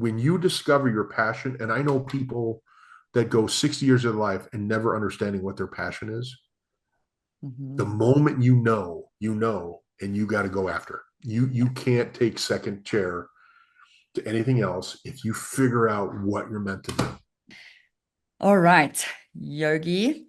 when you discover your passion, and I know people that go 60 years of their life and never understanding what their passion is, the Mhm. moment you know, and you got to go after it. You can't take second chair to anything else if you figure out what you're meant to do. All right, Yogi,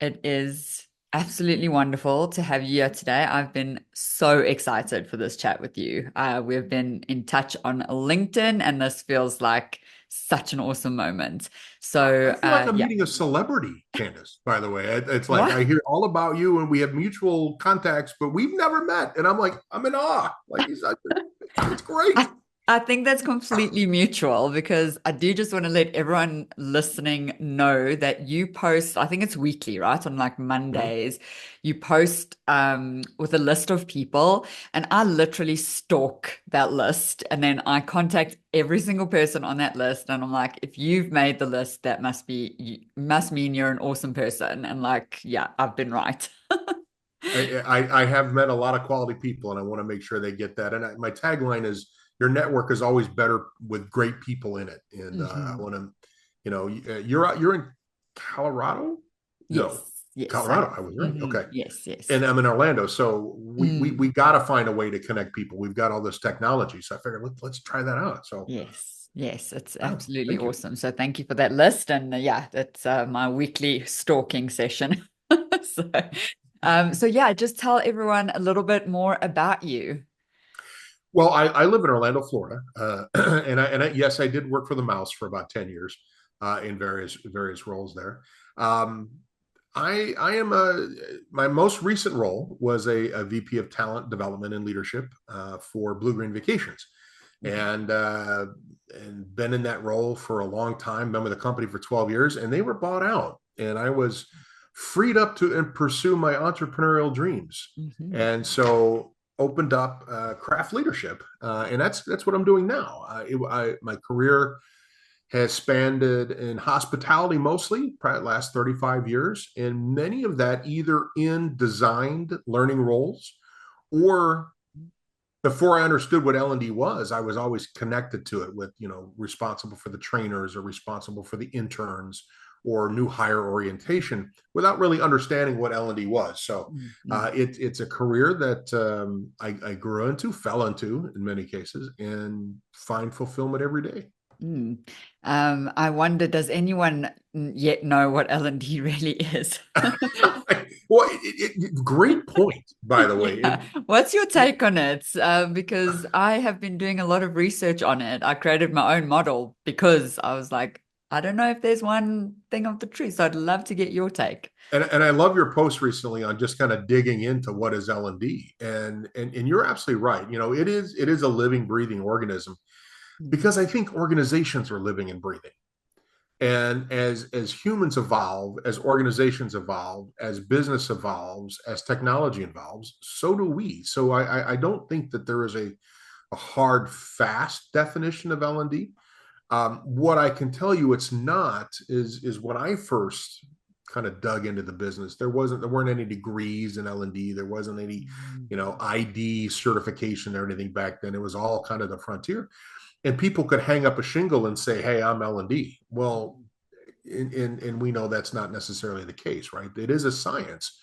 it is absolutely wonderful to have you here today. I've been so excited for this chat with you. We've been in touch on LinkedIn, and this feels like such an awesome moment. I So, feel like I'm yeah. meeting a celebrity, Candace, by the way. It's like What? I hear all about you and we have mutual contacts, but we've never met. And I'm like, I'm in awe. Like, it's great. I, I think that's completely mutual because I do just want to let everyone listening know that you post, I think it's weekly, right? On like Mhm. Mondays, you post with a list of people, and I literally stalk that list. And then I contact every single person on that list. And I'm like, if you've made the list, that must mean you're an awesome person. And like, yeah, I've been right. I have met a lot of quality people and I want to make sure they get that. And my tagline is your network is always better with great people in it. And I Mhm. want to, you're in Colorado? No, Yes, yes. Colorado. I was right. Okay. Yes, yes. And I'm in Orlando, so we Mm. got to find a way to connect people. We've got all this technology, so I figured let's try that out. So, Yes, yes, it's oh, absolutely thank you. awesome. So thank you for that list. And yeah, that's my weekly stalking session. So, so yeah, just tell everyone a little bit more about you. Well, I live in Orlando, Florida, yes, I did work for the Mouse for about 10 years in various roles there. Um, I am my most recent role was a VP of Talent Development and Leadership for Blue Green Vacations, Mhm. and and been in that role for a long time. Been with the company for 12 years, and they were bought out, and I was freed up to pursue my entrepreneurial dreams, Mhm. and so opened up craft leadership, and that's what I'm doing now. My career has spanned in hospitality mostly, probably the last 35 years, and many of that either in designed learning roles or before I understood what L&D was, I was always connected to it with, responsible for the trainers or responsible for the interns or new hire orientation without really understanding what L&D was. So Mhm. it's a career that I grew into, fell into in many cases, and find fulfillment every day. Mm. I wonder, does anyone yet know what L&D really is? Well, great point, by the way. Yeah. What's your take on it? Because I have been doing a lot of research on it. I created my own model because I was like, I don't know if there's one thing of the truth. So I'd love to get your take. And I love your post recently on just kind of digging into what is L&D, and you're absolutely right. It is a living, breathing organism Mm. because I think organizations are living and breathing. And as humans evolve, as organizations evolve, as business evolves, as technology evolves, so do we. So I don't think that there is a hard, fast definition of L&D. What I can tell you it's not is when I first kind of dug into the business, there weren't any degrees in L&D. There wasn't any, Mm. ID certification or anything back then. It was all kind of the frontier. And people could hang up a shingle and say, "Hey, I'm L&D." Well, and we know that's not necessarily the case, right? It is a science,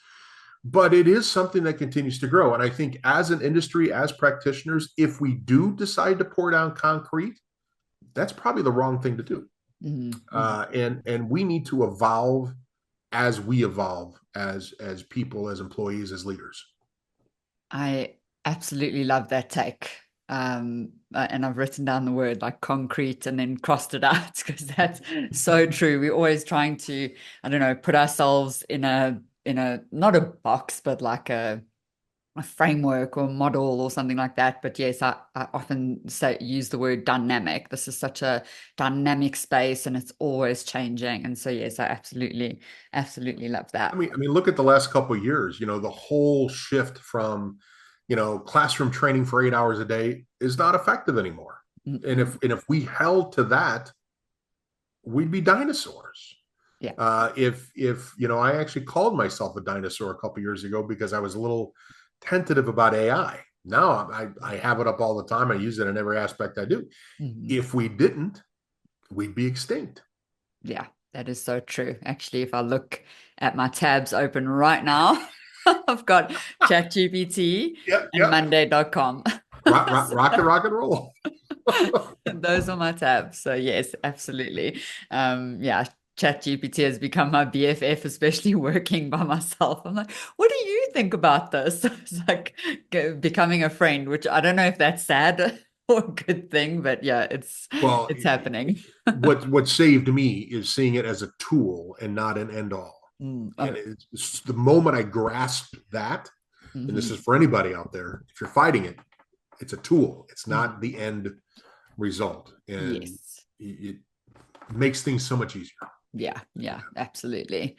but it is something that continues to grow. And I think as an industry, as practitioners, if we do decide to pour down concrete, that's probably the wrong thing to do. Mm. Mm. And we need to evolve as we evolve as people, as employees, as leaders. I absolutely love that take. And I've written down the word like concrete and then crossed it out because that's so true. We're always trying to, I don't know, put ourselves in a not a box, but like a framework or model or something like that. But yes, I often use the word dynamic. This is such a dynamic space and it's always changing. And so yes, I absolutely love I that. mean, I mean, look at the last couple of years. The whole shift from, classroom training for 8 hours a day is not effective anymore. And Mm-mm. if we held to that, we'd be dinosaurs. Yeah. If I actually called myself a dinosaur a couple of years ago because I was a little tentative about AI. Now I have it up all the time. I use it in every aspect I do. Mhm. If we didn't, we'd be extinct. Yeah, that is so true. Actually, if I look at my tabs open right now, I've got ChatGPT Yep, and yep. Monday.com. Rock and roll. Those are my tabs. So yes, absolutely. Yeah, ChatGPT has become my BFF, especially working by myself. I'm like, what do you think about this? It's like becoming a friend, which I don't know if that's sad or a good thing, but yeah, Well, it's happening. what saved me is seeing it as a tool and not an end all. And Oh, it's the moment I grasped that, and this mhm. is for anybody out there, if you're fighting it, it's a tool. It's Mm. not the end result, and Yes. it makes things so much easier. Yeah, yeah, absolutely.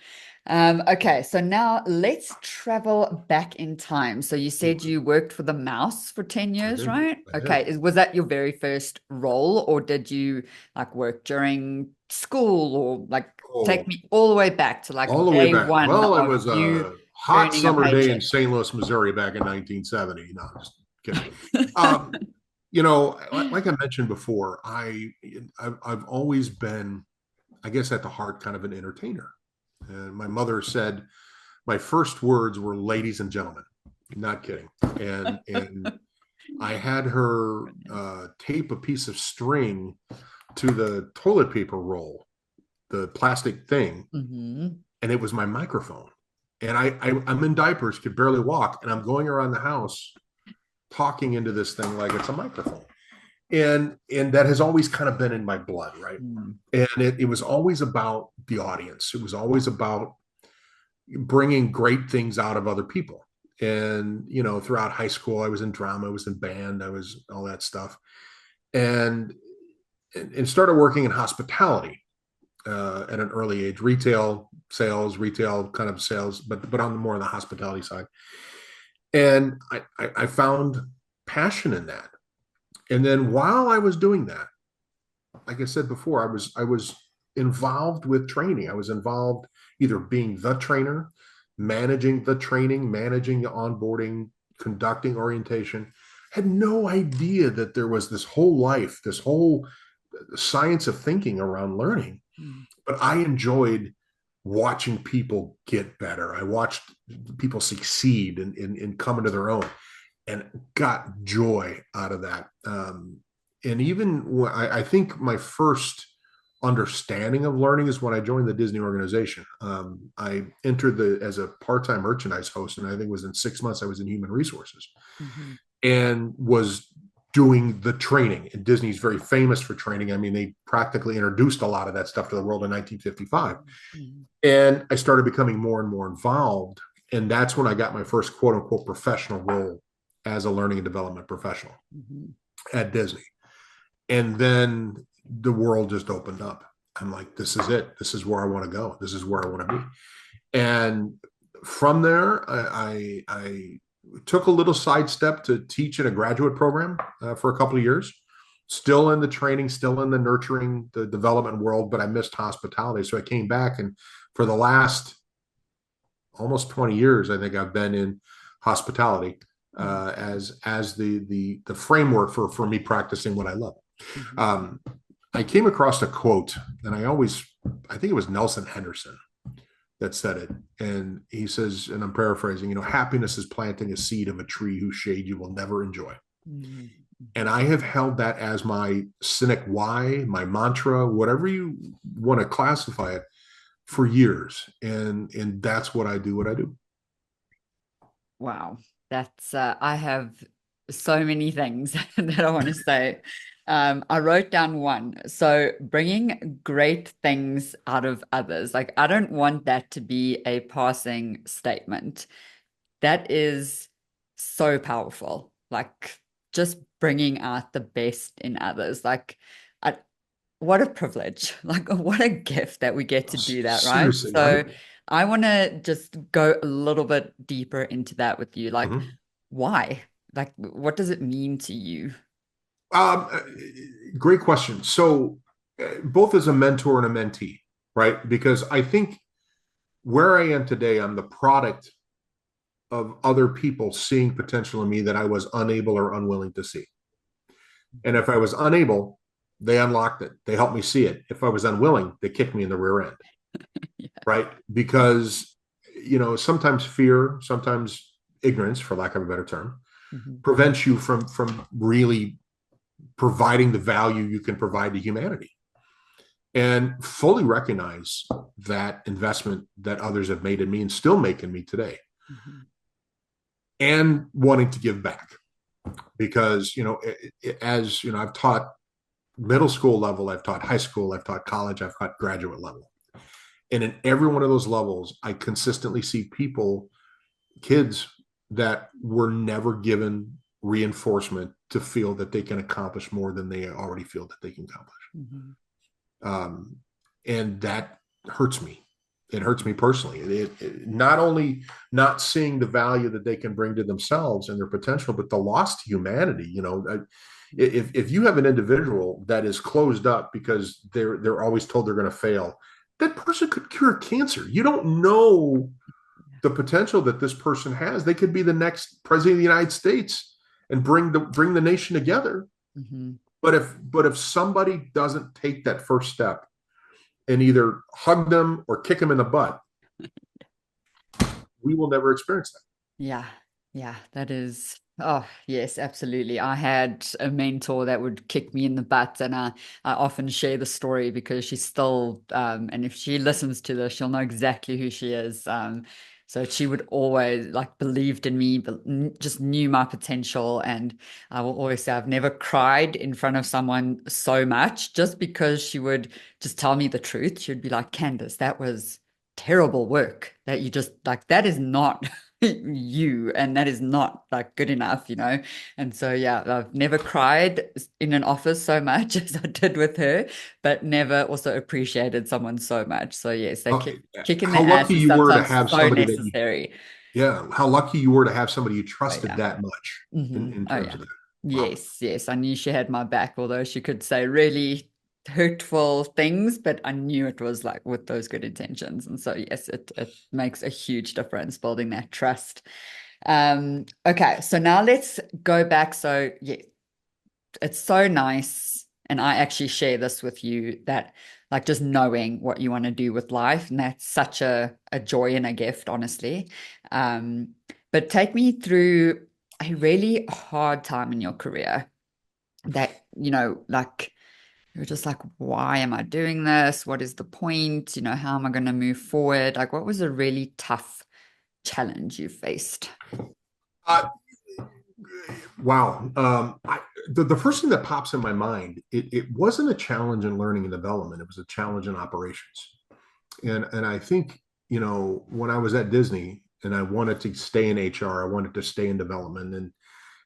Okay, so now let's travel back in time. So you said you worked for the mouse for 10 I years, did. right? I did. Okay, was that your very first role, or did you like work during school, or like take Oh, me all the way back to like all the way day back. one Well, it of was you a hot earning a summer day in paycheck? St. Louis, Missouri, back in 1970. No, just kidding. Um, like I mentioned before, I've always been, I guess, at the heart, kind of an entertainer. And my mother said my first words were "ladies and gentlemen." Not kidding. And I had her tape a piece of string to the toilet paper roll, the plastic thing, Hmm. and it was my microphone. And I'm in diapers, could barely walk, and I'm going around the house talking into this thing like it's a microphone. And that has always kind of been in my blood, right? Mm. And it was always about the audience. It was always about bringing great things out of other people. And throughout high school, I was in drama, I was in band, I was all that stuff, and started working in hospitality at an early age, retail kind of sales, but on the more on the hospitality side. And I found passion in that. And then while I was doing that, like I said before, I was involved with training. I was involved either being the trainer, managing the training, managing the onboarding, conducting orientation. Had no idea that there was this whole life, this whole science of thinking around learning. Mm. But I enjoyed watching people get better. I watched people succeed and come into their own, and got joy out of that. And even I think my first understanding of learning is when I joined the Disney organization. I entered as a part-time merchandise host, and I think it was in 6 months I was in human resources Mhm. and was doing the training. And Disney's very famous for training. I mean, they practically introduced a lot of that stuff to the world in 1955. Mhm. And I started becoming more and more involved. And that's when I got my first quote unquote professional role as a learning and development professional Mhm. at Disney. And then the world just opened up. I'm like, this is it. This is where I want to go. This is where I want to be. And from there, I took a little sidestep to teach in a graduate program for a couple of years. Still in the training, still in the nurturing, the development world, but I missed hospitality. So I came back, and for the last almost 20 years, I think I've been in hospitality Mhm. as the framework for me practicing what I love. Mhm. Um, I came across a quote, and I think it was Nelson Henderson that said it. And he says, and I'm paraphrasing, happiness is planting a seed of a tree whose shade you will never enjoy. Mhm. And I have held that as my cynic why, my mantra, whatever you want to classify it, for years. And that's what I do, what I do. Wow. That's I have so many things that I want to say. I wrote down one. So bringing great things out of others. Like I don't want that to be a passing statement. That is so powerful. Like just bringing out the best in others. Like I, what a privilege. Like what a gift that we get to do that, right? Seriously, right? So I want to just go a little bit deeper into that with you. Like, Mhm. why? Like, what does it mean to you? Um, uh, Great question. So, both as a mentor and a mentee, right? Because I think where I am today, I'm the product of other people seeing potential in me that I was unable or unwilling to see. And if I was unable, they unlocked it. They helped me see it. If I was unwilling, they kicked me in the rear end, Yeah. right? Because, sometimes fear, sometimes ignorance, for lack of a better term, Mm-hmm. prevents you from really providing the value you can provide to humanity, and fully recognize that investment that others have made in me and still make in me today, Mm-hmm. and wanting to give back. Because, as you know, I've taught middle school level, I've taught high school, I've taught college, I've taught graduate level. And in every one of those levels, I consistently see people, kids that were never given reinforcement to feel that they can accomplish more than they already feel that they can accomplish. Mm-hmm. Um, and that hurts me. It hurts me personally. It not only not seeing the value that they can bring to themselves and their potential, but the loss to humanity. If you have an individual that is closed up because they're always told they're going to fail, that person could cure cancer. You don't know the potential that this person has. They could be the next president of the United States and bring the nation together. Mm-hmm. But if somebody doesn't take that first step and either hug them or kick them in the butt, we will never experience that. Yeah, yeah, that is. Oh, yes, absolutely. I had a mentor that would kick me in the butt, and I often share the story because she's still, and if she listens to this, she'll know exactly who she is. So she would always like believed in me, but just knew my potential, and I will always say I've never cried in front of someone so much, just because she would just tell me the truth. She'd be like, "Candace, that was terrible work that you just like. That is not." You, and that is not like good enough, and so yeah, I've never cried in an office so much as I did with her, but never also appreciated someone so much. So yes, that How, kick in the how ass lucky is you were to sometimes have so somebody that you, necessary. yeah, how lucky you were to have somebody you Oh trusted yeah. that much in Oh terms yeah. of that. Wow. Yes, yes. I knew she had my back, although she could say really hurtful things, but I knew it was like with those good intentions. And so yes, it makes a huge difference building that trust. Okay, so now let's go back. So yeah, it's so nice. And I actually share this with you that like just knowing what you want to do with life. And that's such a joy and a gift, honestly. Um, but take me through a really hard time in your career that, like you're just like, why am I doing this? What is the point? How am I going to move forward? Like, what was a really tough challenge you faced? Uh, wow. The first thing that pops in my mind, it wasn't a challenge in learning and development. It was a challenge in operations. And I think, when I was at Disney and I wanted to stay in HR, I wanted to stay in development. And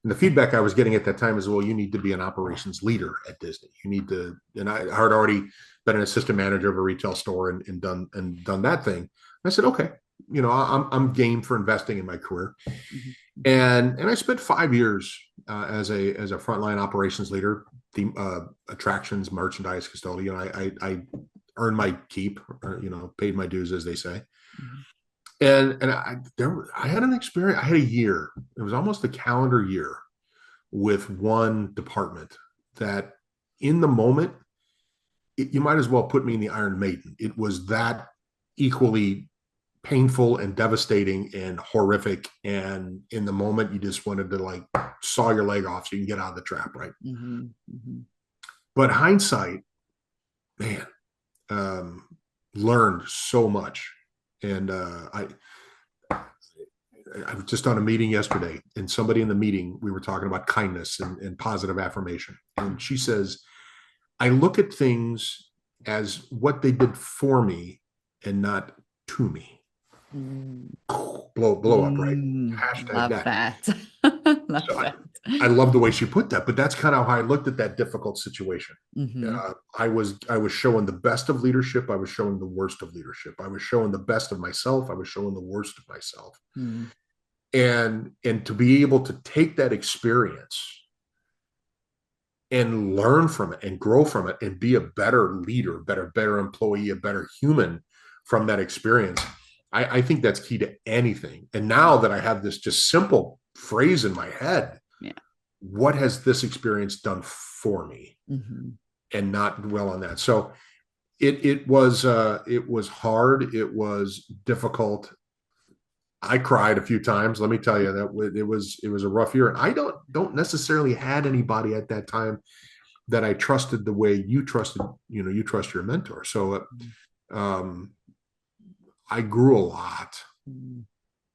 the feedback I was getting at that time is, well, you need to be an operations leader at Disney. You need to, and I had already been an assistant manager of a retail store and done that thing. I said, okay, I'm game for investing in my career. Mhm. And I spent 5 years as a frontline operations leader, the attractions, merchandise custodian. I earned my keep, or, paid my dues, as they say. Mhm. And I had an experience. I had a year. It was almost a calendar year with one department that, in the moment, you might as well put me in the Iron Maiden. It was that equally painful and devastating and horrific. And in the moment, you just wanted to like saw your leg off so you can get out of the trap, right? Mhm. Mhm. But hindsight, man, um, learned so much. And I was just on a meeting yesterday, and somebody in the meeting, we were talking about kindness and positive affirmation. And she says, I look at things as what they did for me and not to me. Mm. Blow up, right? Hashtag Love that. that. Love So I, that. I love the way she put that, but that's kind of how I looked at that difficult situation. Hmm. I was showing the best of leadership. I was showing the worst of leadership. I was showing the best of myself. I was showing the worst of myself. Mm. And to be able to take that experience and learn from it and grow from it and be a better leader, better employee, a better human from that experience. I think that's key to anything. And now that I have this just simple phrase in my head, Yeah. what has this experience done for me? Mm-hmm. And not dwell on that. So it was hard. It was difficult. I cried a few times. Let me tell you that it was a rough year, and I don't necessarily had anybody at that time that I trusted the way you trusted. You know, you trust your mentor. So um, I grew a lot. Mm-hmm.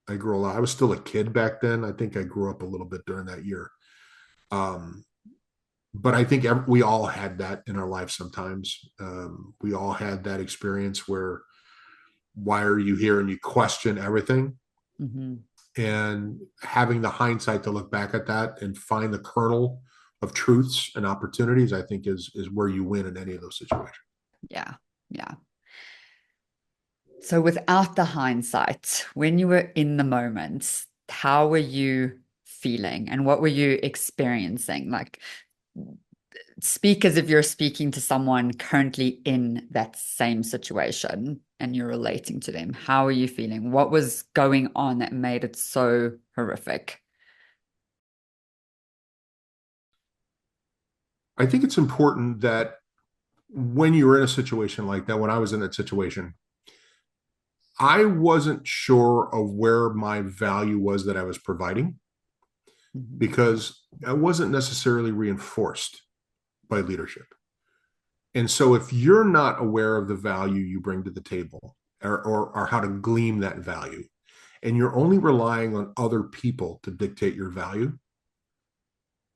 I grew a lot. I was still a kid back then. I think I grew up a little bit during that year. Um, but I think we all had that in our life sometimes. We all had that experience where why are you here and you question everything, Mm-hmm. and having the hindsight to look back at that and find the kernel of truths and opportunities, I think is where you win in any of those situations. Yeah. Yeah. So without the hindsight, when you were in the moment, how were you feeling and what were you experiencing? Like, speak as if you're speaking to someone currently in that same situation and you're relating to them. How are you feeling? What was going on that made it so horrific? I think it's important that when you're in a situation like that, when I was in that situation, I wasn't sure of where my value was that I was providing Mhm. because I wasn't necessarily reinforced by leadership. And so if you're not aware of the value you bring to the table, or how to glean that value, and you're only relying on other people to dictate your value,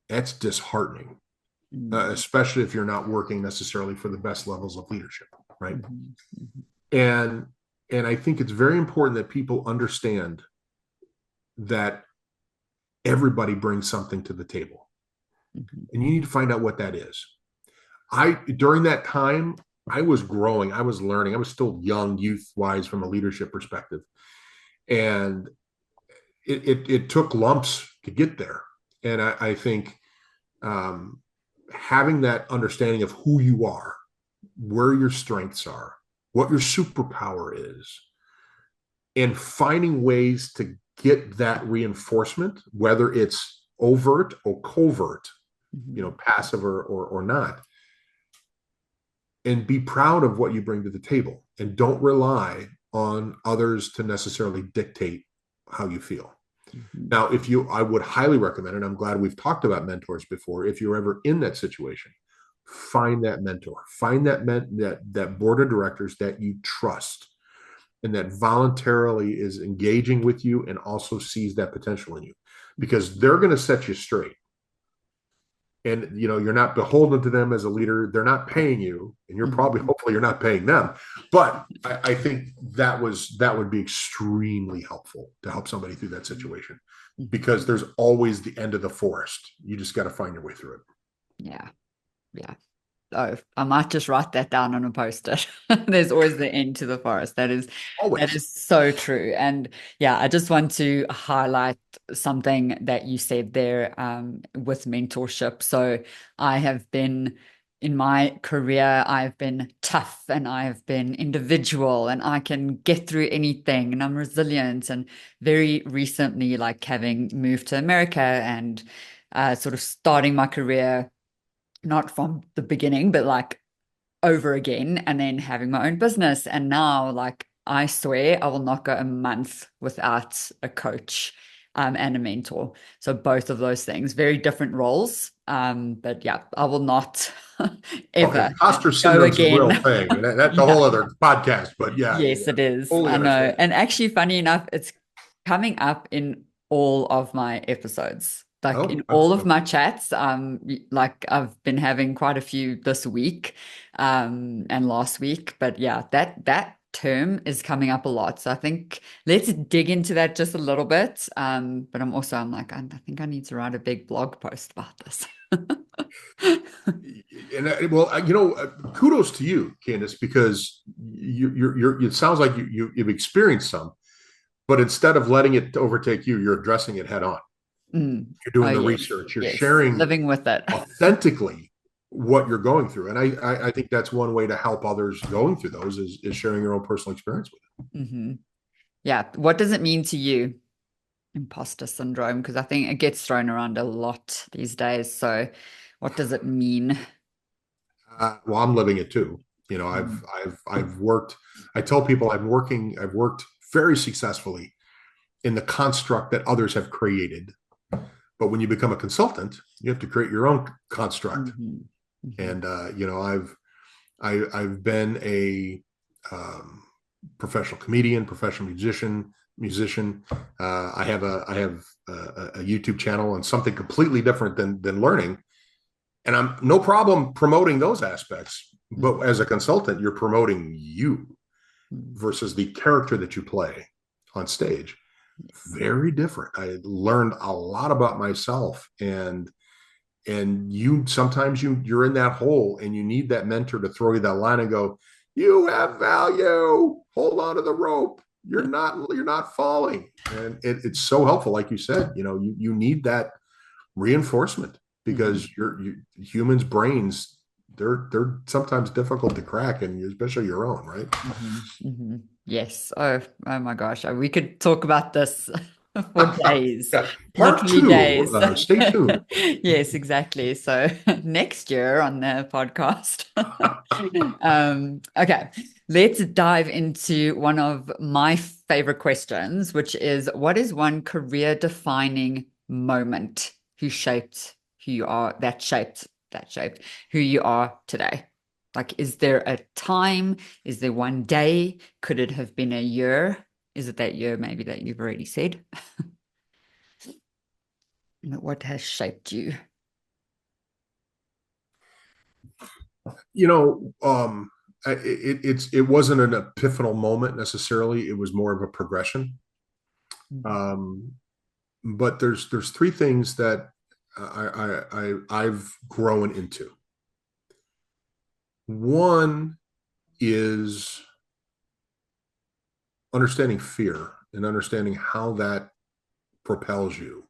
that's disheartening, Mhm. especially if you're not working necessarily for the best levels of leadership, right? Mhm. Mhm. And and I think it's very important that people understand that everybody brings something to the table, Mhm. and you need to find out what that is. I during that time, I was growing, I was learning, I was still young, youth wise from a leadership perspective, and it took lumps to get there. And I think um, having that understanding of who you are, where your strengths are, what your superpower is, and finding ways to get that reinforcement, whether it's overt or covert, you know, Mhm. passive or not, and be proud of what you bring to the table and don't rely on others to necessarily dictate how you feel. Mhm. Now, if you, I would highly recommend, and I'm glad we've talked about mentors before. If you're ever in that situation, find that mentor, find that board of directors that you trust and that voluntarily is engaging with you and also sees that potential in you, because they're going to set you straight. And you know you're not beholden to them as a leader. They're not paying you, and you're probably Mhm. hopefully you're not paying them. But I think that would be extremely helpful to help somebody through that situation, Mhm. because there's always the end of the forest. You just got to find your way through it. Yeah. Yeah. Oh, I might just write that down on a post-it. There's always the end to the forest. That Always. is so true. And yeah, I just want to highlight something that you said there with mentorship. So I have been in my career, I've been tough and I've been individual and I can get through anything and I'm resilient. And very recently, like having moved to America and sort of starting my career not from the beginning, but like over again, and then having my own business. And now, like, I swear I will not go a month without a coach and a mentor. So, both of those things, very different roles. But yeah, I will not Okay, ever imposter go syndrome's a real again. thing, and that's a Yeah. whole other podcast. But yeah, yeah, Yes, yeah, it is. totally I know. understand. And actually, funny enough, it's coming up in all of my episodes. Like in Oh, all of okay. my chats, like I've been having quite a few this week, and last week. But yeah, that term is coming up a lot. So I think let's dig into that just a little bit. But I'm like, I think I need to write a big blog post about this. And well, you know, kudos to you, Candace, because you're. It sounds like you've experienced some, but instead of letting it overtake you, you're addressing it head on. Mm. You're Oh doing the yes, research. You're yes, sharing living with it. authentically what you're going through, and I think that's one way to help others going through those is sharing your own personal experience with it. hmm Yeah. What does it mean to you, imposter syndrome? Because I think it gets thrown around a lot these days. So, what does it mean? Well, I'm living it too. You know, Mhm. I've worked. I tell people I've worked very successfully in the construct that others have created. But when you become a consultant, you have to create your own construct. Mhm. Mhm. And you know, I've been a professional comedian, professional musician. I have a YouTube channel and something completely different than learning, and I'm no problem promoting those aspects. But Mhm. as a consultant, you're promoting you Mhm. versus the character that you play on stage. Very different. I learned a lot about myself, and you sometimes you're in that hole and you need that mentor to throw you that line and go, you have value, hold on to the rope, you're not falling. And it's so helpful, like you said, you know, you need that reinforcement Mhm. because humans brains, they're sometimes difficult to crack, and especially your own, right? Yes. Oh my gosh. We could talk about this for days, Yeah, part literally two, days. stay tuned. Yes, exactly. So next year on the podcast. Okay, let's dive into one of my favorite questions, which is what is one career defining moment who you are, that shaped who you are today? Like, is there a time? Is there one day? Could it have been a year? Is it that year maybe that you've already said? What has shaped you? You know, it wasn't an epiphanal moment necessarily. It was more of a progression. Mhm. Um, but there's three things that I've grown into. One is understanding fear and understanding how that propels you.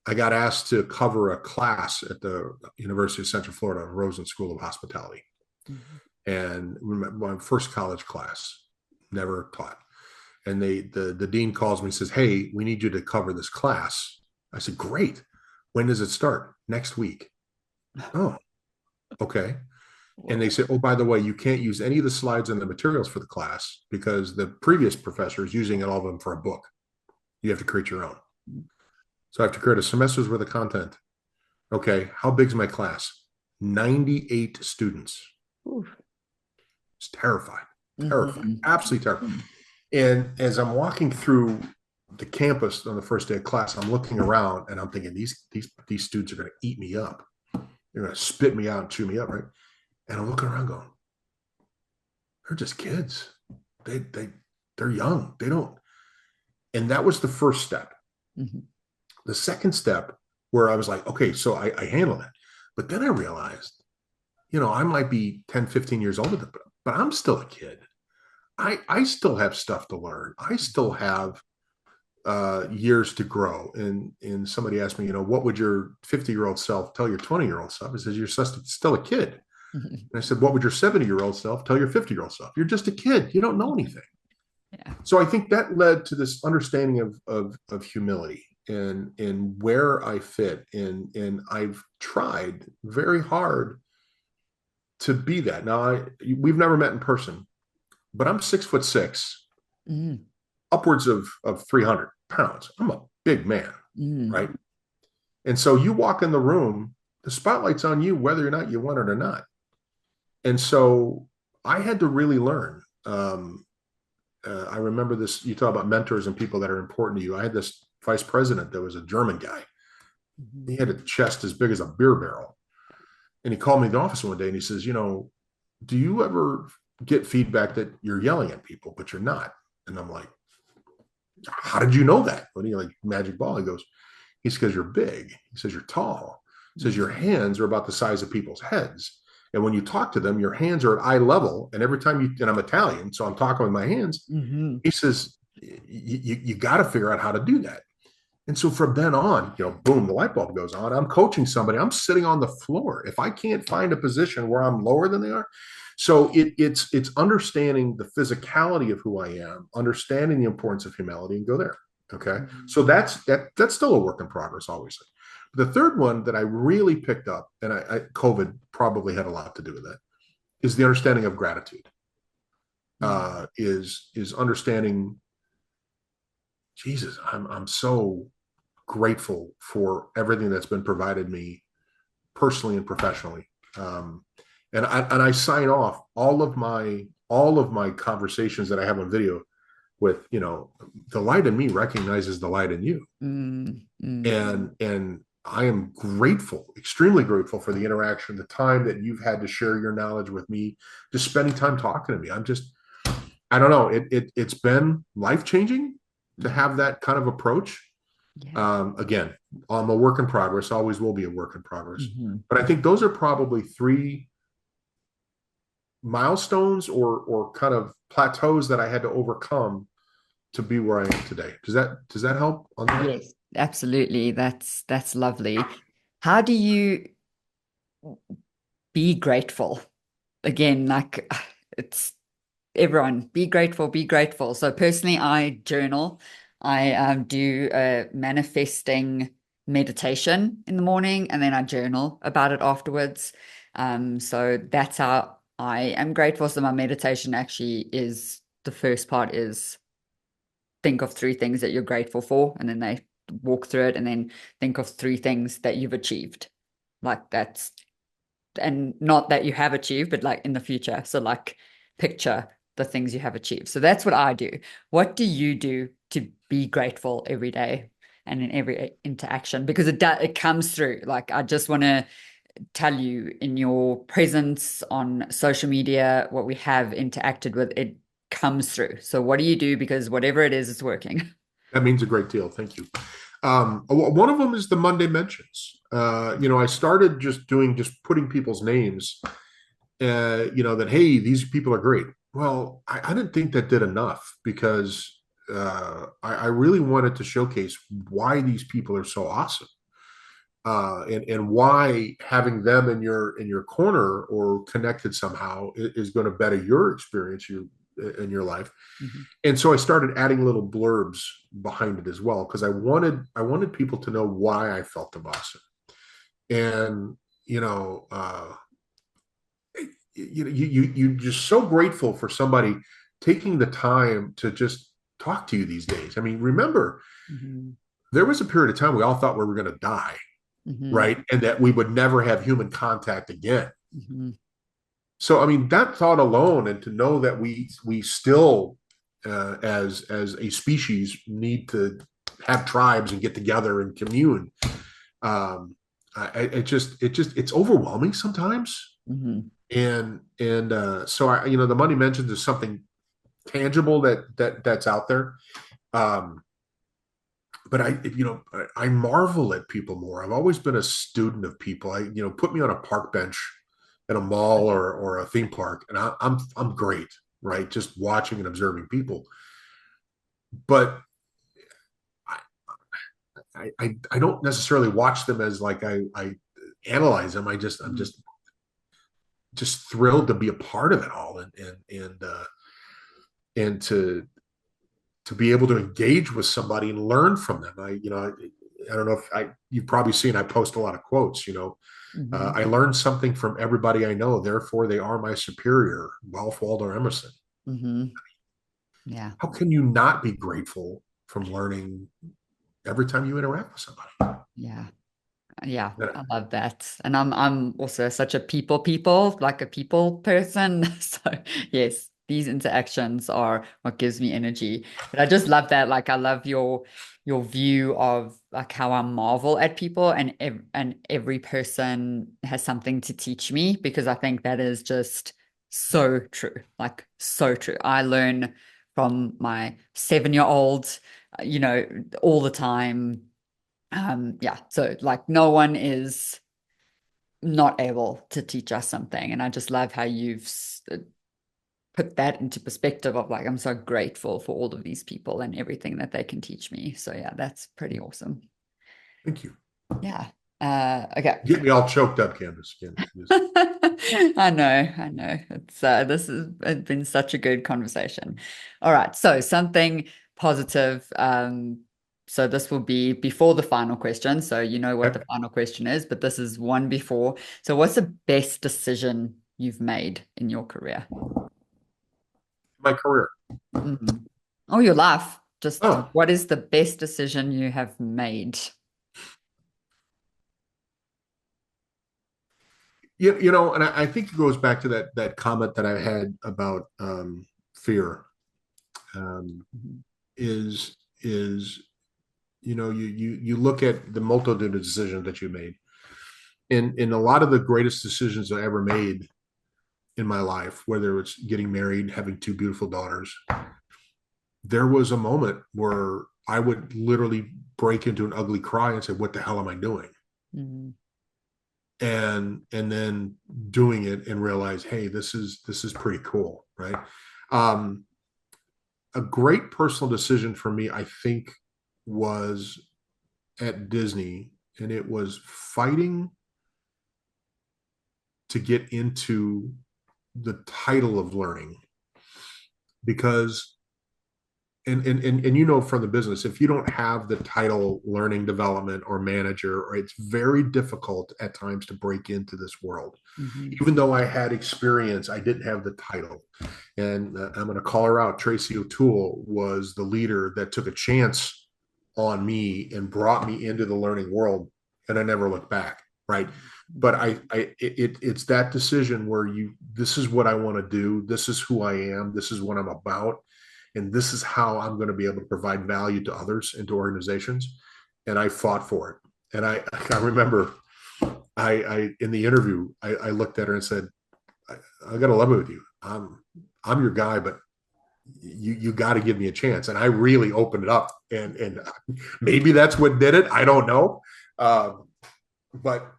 I got asked to cover a class at the University of Central Florida Rosen School of Hospitality, Mhm. and my first college class, never taught. And the dean calls me and says, "Hey, we need you to cover this class." I said, "Great. When does it start?" "Next week." "Oh, okay." And they Whoa. said, "Oh, by the way, you can't use any of the slides and the materials for the class because the previous professor is using all of them for a book. You have to create your own." So I have to create a semester's worth of content. Okay, how big's my class? 98 students. Oof. It's terrifying, terrifying, Mhm. absolutely terrifying. And as I'm walking through the campus on the first day of class, I'm looking around and I'm thinking these students are going to eat me up. They're going to spit me out and chew me up, right? And I'm looking around going, they're just kids. They they're young. They don't. And that was the first step. Mhm. The second step, where I was like, okay, so I handled it. But then I realized, you know, I might be 10, 15 years older, but I'm still a kid. I still have stuff to learn. I still have years to grow. And somebody asked me, you know, what would your 50-year-old self tell your 20-year-old self? He says, you're still a kid. Mhm. And I said, what would your 70-year-old self tell your 50-year-old self? You're just a kid. You don't know anything. Yeah. So I think that led to this understanding of humility and where I fit. And I've tried very hard to be that. Now we've never met in person, but I'm 6'6", Mm. upwards of 300 pounds. I'm a big man, Mm. right? And so you walk in the room, the spotlight's on you, whether or not you want it or not. And so I had to really learn. I remember this. You talk about mentors and people that are important to you. I had this vice president that was a German guy. Mhm. He had a chest as big as a beer barrel. And he called me in the office one day and he says, you know, do you ever get feedback that you're yelling at people, but you're not? And I'm like, how did you know that? When he like magic ball, he goes, he's because you're big. He says you're tall. He says your Mhm. hands are about the size of people's heads. And when you talk to them, your hands are at eye level. And every time you, and I'm Italian, so I'm talking with my hands. Mhm. He says, you got to figure out how to do that. And so from then on, boom, the light bulb goes on. I'm coaching somebody. I'm sitting on the floor. If I can't find a position where I'm lower than they are, so it's understanding the physicality of who I am, understanding the importance of humility, and go there. Okay, Mhm. so that's still a work in progress, obviously. But the third one that I really picked up, and COVID probably had a lot to do with that, is the understanding of gratitude. Mm. Is understanding, Jesus, I'm so grateful for everything that's been provided me personally and professionally. Um, and I sign off all of my conversations that I have on video with, the light in me recognizes the light in you, Mm. Mm. and I am grateful, extremely grateful for the interaction, the time that you've had to share your knowledge with me, just spending time talking to me. I don't know, it's been life changing to Mm. have that kind of approach. Yeah. Again, I'm a work in progress, always will be a work in progress. Mhm. But I think those are probably three milestones or kind of plateaus that I had to overcome to be where I am today. Does that help on that? Yes, absolutely. That's lovely. How do you be grateful? Again, like it's everyone be grateful, be grateful. So personally, I journal. I do a manifesting meditation in the morning, and then I journal about it afterwards. So that's how I am grateful. So my meditation actually is the first part is think of three things that you're grateful for, and then they walk through it, and then think of three things that you've achieved. Like that's and not that you have achieved, but like in the future. So like picture the things you have achieved. So that's what I do. What do you do to be grateful every day and in every interaction? Because it comes through. Like I just want to tell you in your presence on social media, what we have interacted with, it comes through. So what do you do? Because whatever it is, it's working. That means a great deal. Thank you. One of them is the Monday mentions. I started just putting people's names, that, hey, these people are great. Well, I didn't think that did enough because I really wanted to showcase why these people are so awesome, and why having them in your corner or connected somehow is going to better your experience in your life. Mhm. And so I started adding little blurbs behind it as well because I wanted people to know why I felt them awesome. And you know, uh, you're just so grateful for somebody taking the time to just talk to you these days. I mean, remember, Mhm. there was a period of time we all thought we were going to die, Mhm. right? And that we would never have human contact again. Mhm. So, I mean, that thought alone, and to know that we still, as a species, need to have tribes and get together and commune. Um, it's overwhelming sometimes, Mhm. and so the money mentions is something tangible that's out there. Um, but I marvel at people more. I've always been a student of people. Put me on a park bench at a mall or a theme park, and I'm great, right? Just watching and observing people. But I don't necessarily watch them as like I analyze them. I'm Mhm. just thrilled to be a part of it all, and to be able to engage with somebody and learn from them. I don't know if you've probably seen I post a lot of quotes. Mhm. I learned something from everybody I know, therefore they are my superior. Ralph Waldo Emerson. Mhm. Yeah. How can you not be grateful from learning every time you interact with somebody? Yeah. Yeah, I love that. And I'm also such a people, like a people person. So yes, these interactions are what gives me energy. But I just love that. Like I love your view of like how I marvel at people and every person has something to teach me because I think that is just so true. Like so true. I learn from my 7-year old, all the time. Yeah, so like no one is not able to teach us something, and I just love how you've put that into perspective of like, I'm so grateful for all of these people and everything that they can teach me. So yeah, that's pretty awesome. Thank you. Yeah. Okay. Get me all choked up, Candace. I know. This has it's been such a good conversation. All right, so something positive. So this will be before the final question. So you know what the Okay. final question is, but this is one before. So what's the best decision you've made in your career? My career. Mhm. Oh, your life. Just Oh, what is the best decision you have made? and I think it goes back to that comment that I had about fear. Um, Mhm. is you look at the multitude of decisions that you made, and a lot of the greatest decisions I ever made in my life, whether it's getting married, having two beautiful daughters, there was a moment where I would literally break into an ugly cry and say, "What the hell am I doing?" Mhm. And then doing it and realize, hey, this is pretty cool, right? um a great personal decision for me, I think, was at Disney, and it was fighting to get into the title of learning, because from the business, if you don't have the title learning development or manager, or it's very difficult at times to break into this world. Mhm. Even though I had experience, I didn't have the title. And I'm going to call her out. Tracy O'Toole was the leader that took a chance on me and brought me into the learning world, and I never looked back, right? But Mhm. it's that decision where this is what I want to do, this is who I am, this is what I'm about, and this is how I'm going to be able to provide value to others and to organizations. And I fought for it. And I remember I in the interview, I looked at her and said, I got to love it with you. I'm your guy, but you got to give me a chance. And I really opened it up, and maybe that's what did it. I don't know. But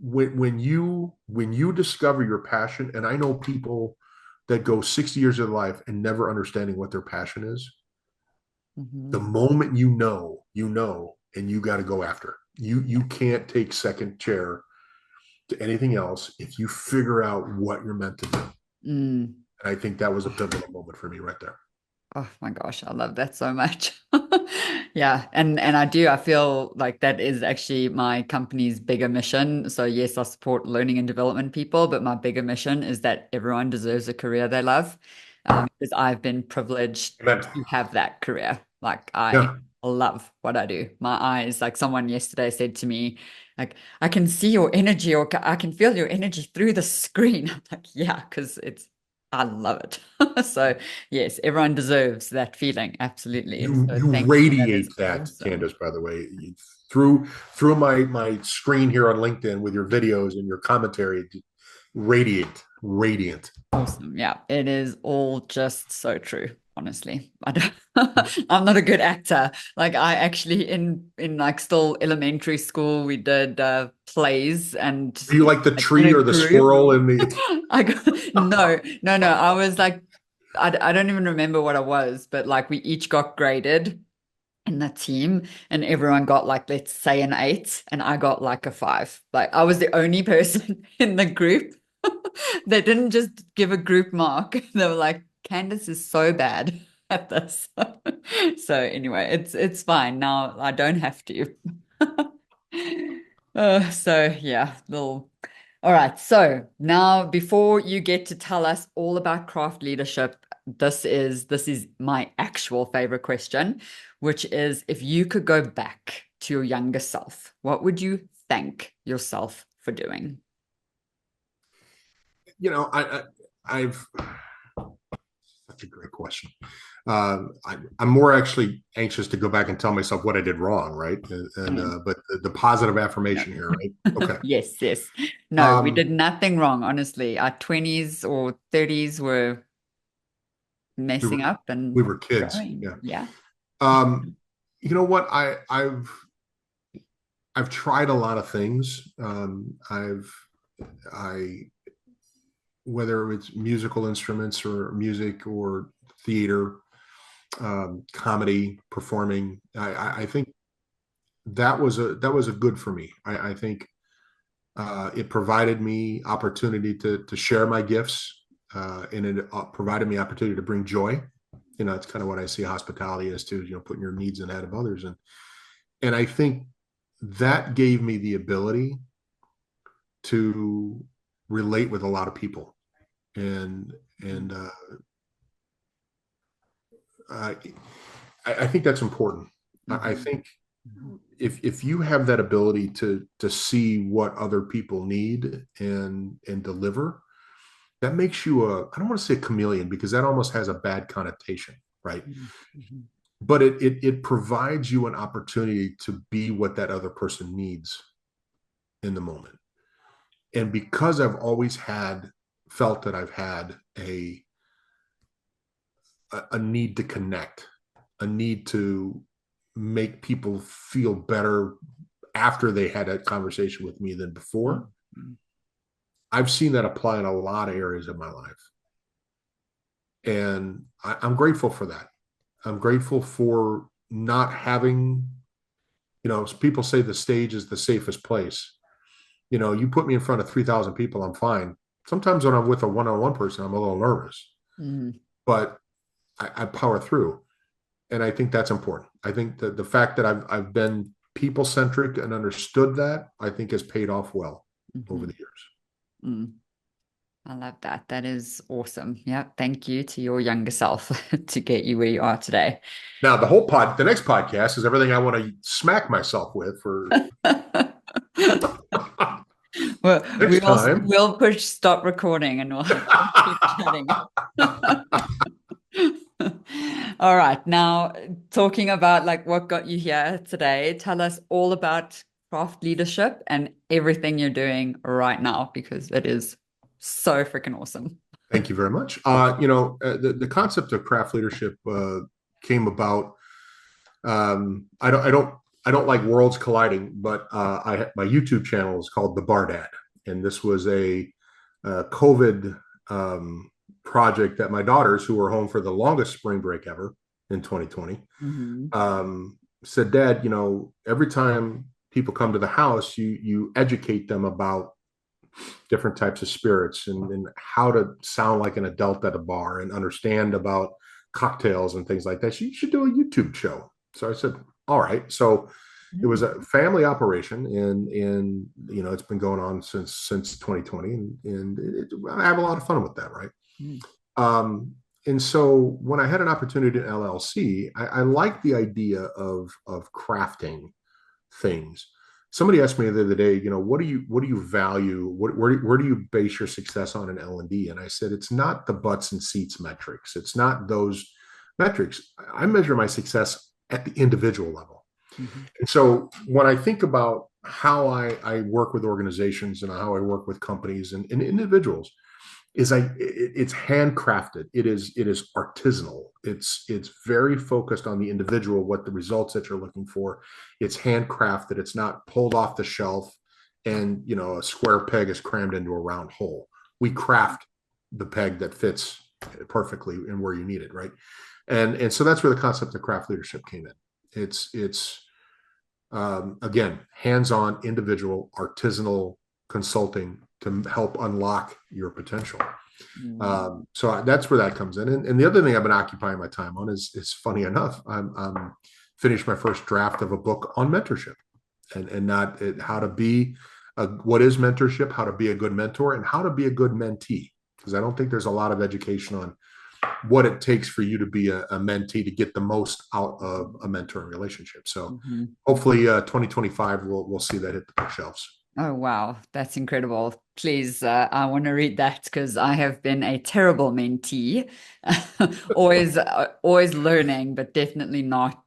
when you discover your passion, and I know people that go 60 years of their life and never understanding what their passion is. The Mhm. moment and you got to go after. You can't take second chair to anything else if you figure out what you're meant to do. Mm. And I think that was a pivotal moment for me right there. Oh my gosh, I love that so much. Yeah, and I feel like that is actually my company's bigger mission. So yes, I support learning and development people, but my bigger mission is that everyone deserves a career they love. Because I've been privileged Amen. to have that career. Like I Yeah. love what I do. My eyes, like someone yesterday said to me, like, I can see your energy or I can feel your energy through the screen. I'm like, yeah, because I love it. So yes, everyone deserves that feeling. Absolutely. So You thank you. That is radiate that, awesome. Candace, by the way. Through my screen here on LinkedIn with your videos and your commentary, radiate, radiant. Awesome. Yeah, it is all just so true. Honestly, I don't, I'm not a good actor. Like I actually in like still elementary school, we did plays and Are you like the like in tree a or the group. squirrel in the I got no, no, no. I was like, I don't even remember what I was, but like we each got graded in the team and everyone got like let's say an 8 and I got like a 5. Like I was the only person in the group. They didn't just give a group mark. They were like, Candace is so bad at this. So anyway, it's fine. Now I don't have to. So yeah, little all right. So now before you get to tell us all about craft leadership, this is my actual favorite question, which is if you could go back to your younger self, what would you thank yourself for doing? you know, I've That's a great question. I'm more actually anxious to go back and tell myself what I did wrong, right? Mm. But the positive No. affirmation here, right? Okay. Yes, yes. No, we Um, did nothing wrong, honestly. Our 20s or 30s were we messing were up and we were kids. growing. Yeah. Yeah. You know what? I've tried a lot of things. I whether it's musical instruments or music or theater, comedy, performing. I think that was a good for me. I think it provided me opportunity to share my gifts, and it provided me opportunity to bring joy. It's kind of what I see hospitality as too. Putting your needs ahead of others, and I think that gave me the ability to relate with a lot of people, and and I I think that's important. I Mm-hmm. think if you have that ability to see what other people need and deliver, that makes you I don't want to say a chameleon because that almost has a bad connotation, right? Mm-hmm. But it provides you an opportunity to be what that other person needs in the moment. And because I've always had felt that I've had a need to connect, a need to make people feel better after they had a conversation with me than before. Mm-hmm. I've seen that apply in a lot of areas of my life. And I'm grateful for that. I'm grateful for not having, people say the stage is the safest place. You put me in front of 3,000 people, I'm fine. Sometimes when I'm with a one-on-one person, I'm a little nervous, Mm-hmm. but I power through. And I think that's important. I think that the fact that I've been people centric and understood that, I think has paid off well over Mm-hmm. the years. Mm. I love that. That is awesome. Yeah. Thank you to your younger self to get you where you are today. Now, the next podcast is everything I want to smack myself with for Well, next time. we'll push stop recording and we'll keep chatting. All right. Now, talking about like what got you here today, tell us all about craft leadership and everything you're doing right now because it is so freaking awesome. Thank you very much. The concept of craft leadership came about. I don't like worlds colliding, but my YouTube channel is called The Bar Dad, and this was a COVID project that my daughters, who were home for the longest spring break ever in 2020, Hmm. said, "Dad, every time people come to the house, you educate them about different types of spirits and how to sound like an adult at a bar and understand about cocktails and things like that. So you should do a YouTube show." So I said, "All right." So it was a family operation, and it's been going on since 2020, and I have a lot of fun with that, right? Mm. Um, and so when I had an opportunity at LLC, I like the idea of crafting things. Somebody asked me the other day, what do you value? Where do you base your success on in L&D? And I said, it's not the butts and seats metrics. It's not those metrics. I measure my success at the individual level. Mhm. And so when I think about how I work with organizations and how I work with companies and individuals, it's handcrafted. It is artisanal. It's very focused on the individual, what the results that you're looking for. It's handcrafted. It's not pulled off the shelf, and a square peg is crammed into a round hole. We craft the peg that fits perfectly and where you need it, right? And so that's where the concept of craft leadership came in. It's again, hands-on, individual, artisanal consulting to help unlock your potential. Mm. So that's where that comes in. And the other thing I've been occupying my time on is funny enough, I'm finished my first draft of a book on mentorship and not how to be what is mentorship, how to be a good mentor, and how to be a good mentee. Because I don't think there's a lot of education on what it takes for you to be a mentee to get the most out of a mentoring relationship. So Mhm. hopefully 2025 we'll see that hit the bookshelves. Oh, wow. That's incredible. Please, I want to read that because I have been a terrible mentee. Always learning, but definitely not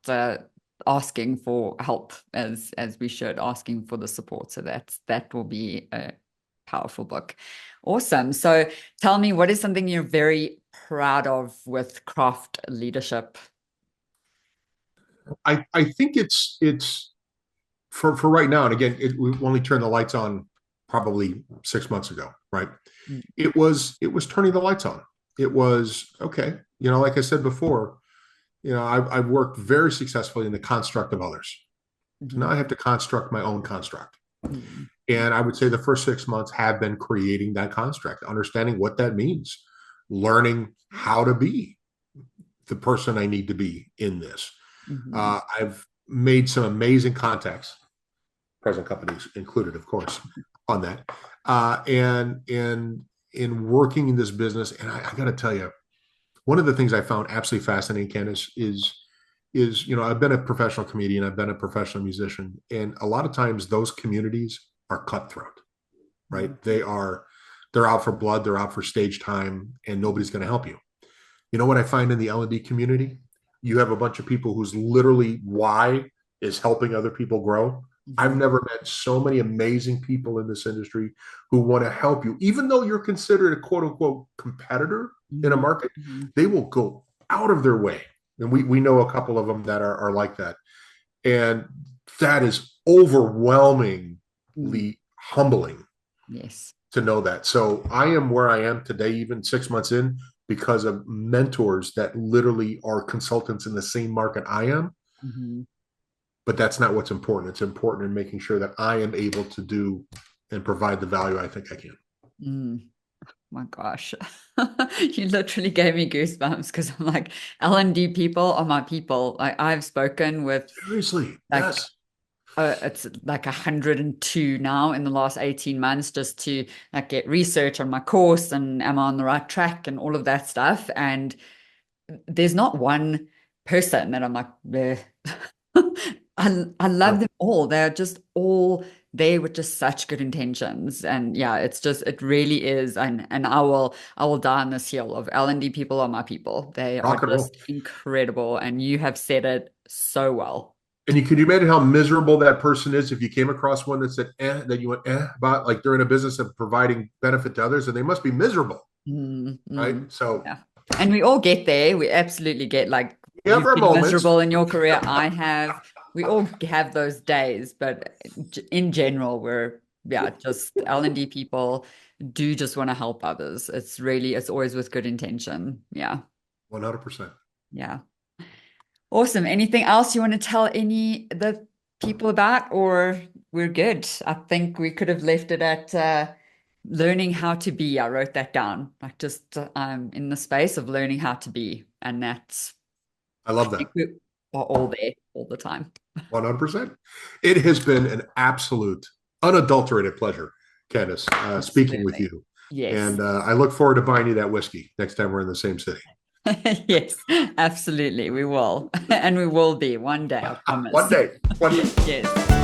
asking for help as we should, asking for the support. So that will be a powerful book. Awesome. So tell me, what is something you're very proud of with craft leadership? I think it's for right now, and again, we only turned the lights on probably 6 months ago. right? Mm, It was turning the lights on. It was okay. Like I said before, I've worked very successfully in the construct of others. So now mhm, I have to construct my own construct. mm, And I would say the first 6 months have been creating that construct, understanding what that means, learning how to be the person I need to be in this. mhm, I've made some amazing contacts, present companies included, of course, on that. And in working in this business, and I got to tell you, one of the things I found absolutely fascinating, Candace, is I've been a professional comedian, I've been a professional musician, and a lot of times those communities are cutthroat, mhm, right? They're out for blood, they're out for stage time, and nobody's going to help you. You know what I find in the L&D community? You have a bunch of people whose literally why is helping other people grow. I've mhm, never met so many amazing people in this industry who want to help you, even though you're considered a quote unquote competitor in a mhm, market. mhm, They will go out of their way, and we know a couple of them that are like that, and that is overwhelmingly mm. humbling Yes. to know that. So I am where I am today, even 6 months in, because of mentors that literally are consultants in the same market I am. Mhm, But that's not what's important. It's important in making sure that I am able to do and provide the value I think I can. mm. My gosh. You literally gave me goosebumps because I'm like, L&D people are my people. Like I've spoken with Seriously, like yes. it's like 102 now in the last 18 months just to like get research on my course and am I on the right track and all of that stuff. And there's not one person that I'm like, bleh. I love No, them all. They're just all there with just such good intentions. And yeah, it's just it really is. And I will die on this hill of L&D people are my people. They are rock and roll. just incredible. And you have said it so well. And you can you imagine how miserable that person is if you came across one that said that you went about, like they're in a business of providing benefit to others and they must be miserable, Mm, right? mm. So Yeah. And we all get there. We absolutely get like we have you've our been moments. miserable in your career. I have. We all have those days, but in general, we're yeah, just L&D people do just want to help others. It's always with good intention. Yeah. 100%. Yeah. Awesome. Anything else you want to tell any the people about, or we're good? I think we could have left it at learning how to be. I wrote that down. Like just in the space of learning how to be, and that's I I love think that. we are all there all the time. 100%. It has been an absolute, unadulterated pleasure, Candace, speaking with Absolutely. you. Yes. And I look forward to buying you that whiskey next time we're in the same city. Yes, absolutely. We will. And we will be one day, I One promise. day. One day. Yes.